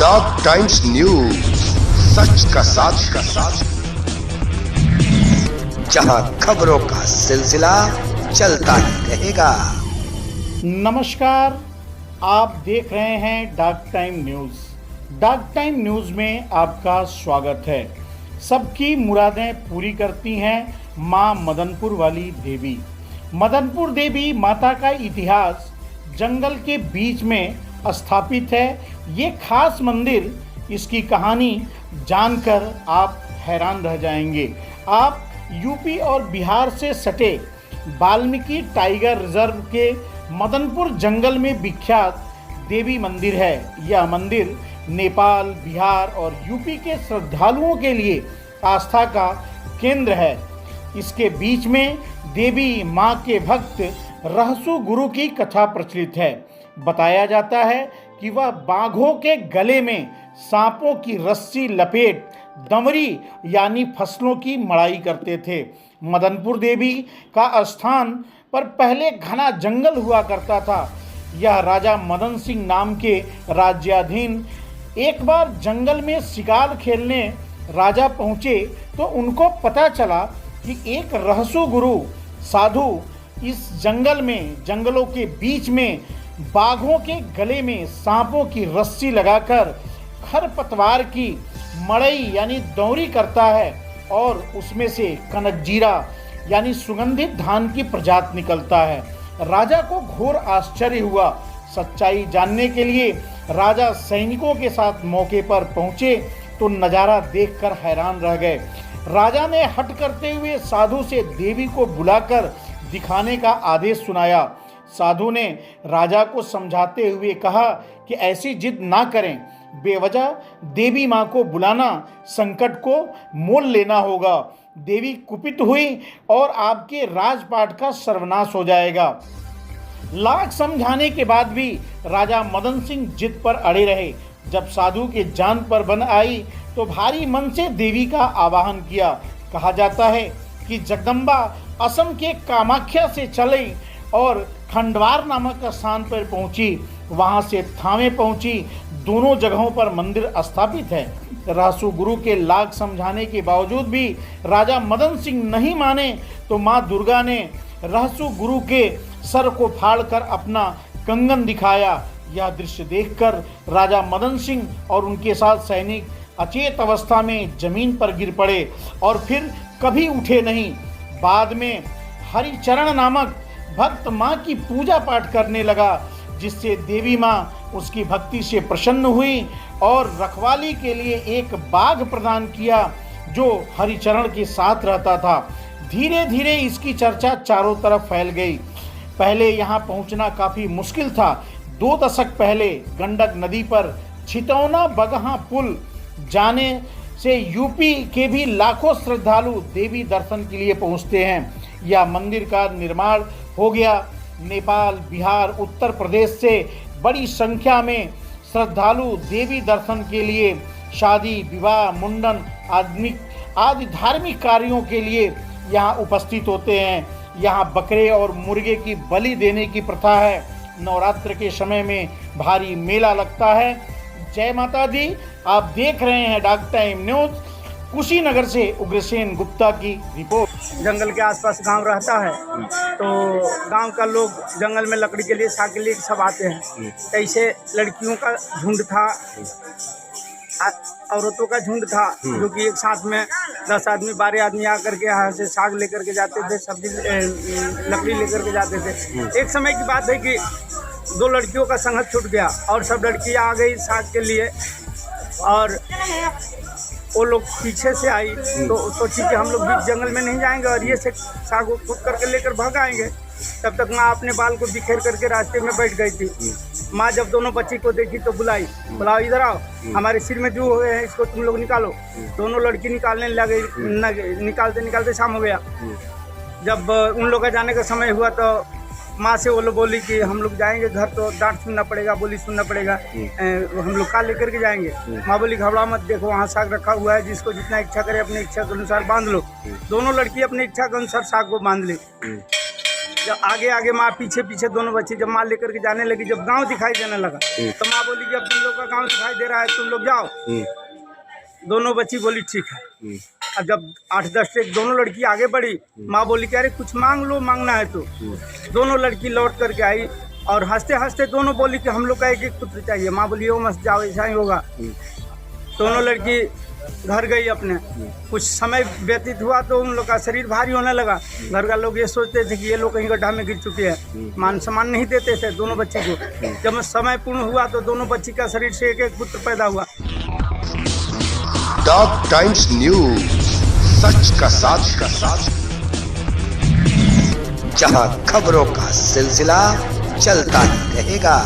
Dog times news, सच का साथ जहां खबरों का सिलसिला चलता ही रहेगा। नमस्कार, आप देख रहे हैं dog time news. Dog time news में आपका स्वागत है। सबकी मुरादें पूरी करती हैं मां मदनपुर वाली देवी। मदनपुर देवी माता का इतिहास जंगल के बीच में स्थापित है। ये खास मंदिर, इसकी कहानी जानकर आप हैरान रह जाएंगे। आप यूपी और बिहार से सटे वाल्मीकि टाइगर रिजर्व के मदनपुर जंगल में विख्यात देवी मंदिर है। यह मंदिर नेपाल, बिहार और यूपी के श्रद्धालुओं के लिए आस्था का केंद्र है। इसके बीच में देवी मां के भक्त रहसु गुरु की कथा प्रचलित है। बताया जाता है कि वह बाघों के गले में सांपों की रस्सी लपेट दमरी यानी फसलों की मड़ाई करते थे। मदनपुर देवी का स्थान पर पहले घना जंगल हुआ करता था। यह राजा मदन सिंह नाम के राज्याधीन एक बार जंगल में शिकार खेलने राजा पहुंचे तो उनको पता चला कि एक रहसु गुरु साधु इस जंगलों के बीच में बाघों के गले में सांपों की रस्सी लगाकर खरपतवार की मड़ई यानी दौरी करता है और उसमें से कनकजीरा यानी सुगंधित धान की प्रजाति निकलता है। राजा को घोर आश्चर्य हुआ। सच्चाई जानने के लिए राजा सैनिकों के साथ मौके पर पहुंचे तो नज़ारा देखकर हैरान रह गए। राजा ने हट करते हुए साधु से देवी को बुलाकर दिखाने का आदेश सुनाया। साधु ने राजा को समझाते हुए कहा कि ऐसी जिद ना करें, बेवजह देवी मां को बुलाना संकट को मोल लेना होगा। देवी कुपित हुई और आपके राजपाट का सर्वनाश हो जाएगा। लाख समझाने के बाद भी राजा मदन सिंह जिद पर अड़े रहे। जब साधु के जान पर बन आई तो भारी मन से देवी का आवाहन किया। कहा जाता है कि जगदम्बा असम के कामाख्या से चली और खंडवार नामक स्थान पर पहुंची, वहां से थामे पहुंची। दोनों जगहों पर मंदिर स्थापित है। रहसु गुरु के लाख समझाने के बावजूद भी राजा मदन सिंह नहीं माने तो मां दुर्गा ने रहसु गुरु के सर को फाड़कर अपना कंगन दिखाया। यह दृश्य देखकर राजा मदन सिंह और उनके साथ सैनिक अचेत अवस्था में जमीन पर गिर पड़े और फिर कभी उठे नहीं। बाद में हरिचरण नामक भक्त मां की पूजा पाठ करने लगा, जिससे देवी मां उसकी भक्ति से प्रसन्न हुई और रखवाली के लिए एक बाघ प्रदान किया जो हरिचरण के साथ रहता था। धीरे धीरे इसकी चर्चा चारों तरफ फैल गई। पहले यहाँ पहुँचना काफ़ी मुश्किल था। 2 दशक पहले गंडक नदी पर छितौना बगहा पुल जाने से यूपी के भी लाखों श्रद्धालु देवी दर्शन के लिए पहुँचते हैं। यह मंदिर का निर्माण हो गया। नेपाल, बिहार, उत्तर प्रदेश से बड़ी संख्या में श्रद्धालु देवी दर्शन के लिए शादी, विवाह, मुंडन आदि धार्मिक कार्यों के लिए यहाँ उपस्थित होते हैं। यहाँ बकरे और मुर्गे की बलि देने की प्रथा है। नवरात्र के समय में भारी मेला लगता है। जय माता दी। आप देख रहे हैं डॉग टाइम न्यूज। कुशीनगर से उग्रसेन गुप्ता की रिपोर्ट। जंगल के आसपास गांव रहता है तो गांव का लोग जंगल में लकड़ी के लिए, साग के लिए सब आते हैं। ऐसे लड़कियों का झुंड था, औरतों का झुंड था, जो कि एक साथ में 10 आदमी 12 आदमी आकर के यहाँ से साग लेकर के जाते थे, सब्जी लकड़ी लेकर के जाते थे। एक समय की बात है कि 2 लड़कियों का संगत छूट गया और सब लड़कियाँ आ गई साग के लिए और वो लोग पीछे से आई तो सोची कि हम लोग भी जंगल में नहीं जाएंगे और ये से साग को खुद करके लेकर भाग आएंगे। तब तक माँ अपने बाल को बिखेर करके रास्ते में बैठ गई थी। माँ जब दोनों बच्ची को देखी तो बुलाओ इधर आओ, हमारे सिर में जो हुए हैं इसको तुम लोग निकालो। दोनों लड़की निकालने लगे। निकालते निकालते शाम हो गया। जब उन लोग का जाने का समय हुआ तो माँ से वो लोग बोली कि हम लोग जाएंगे घर तो डांट सुनना पड़ेगा, बोली सुनना पड़ेगा, हम लोग का लेकर के जाएंगे। माँ बोली घबरा मत, देखो वहाँ साग रखा हुआ है, जिसको जितना इच्छा करे अपनी इच्छा के अनुसार बांध लो। दोनों लड़की अपनी इच्छा के अनुसार साग को बांध ली। जब आगे आगे माँ पीछे पीछे दोनों बच्ची जब माँ लेकर के जाने लगी, जब गांव दिखाई देने लगा तो माँ बोली कि अब तुम लोग का गांव दिखाई दे रहा है, तुम लोग जाओ। दोनों बच्ची बोली ठीक है। अब जब 8-10 ट्रक दोनों लड़की आगे बढ़ी, माँ बोली कि अरे कुछ मांग लो, मांगना है तो। दोनों लड़की लौट करके आई और हंसते हंसते दोनों बोली कि हम लोग का एक एक पुत्र चाहिए। माँ बोली ओ मत जाओ, ऐसा ही होगा। दोनों लड़की घर गई अपने। कुछ समय व्यतीत हुआ तो उन लोग का शरीर भारी होने लगा। घर का लोग ये सोचते थे कि ये लोग कहीं गड्ढा में गिर चुके हैं, मान सम्मान नहीं देते थे दोनों बच्ची को। जब समय पूर्ण हुआ तो दोनों बच्ची का शरीर से एक एक पुत्र पैदा हुआ। डॉग टाइम्स न्यूज, सच का साथ, जहां खबरों का सिलसिला चलता ही रहेगा।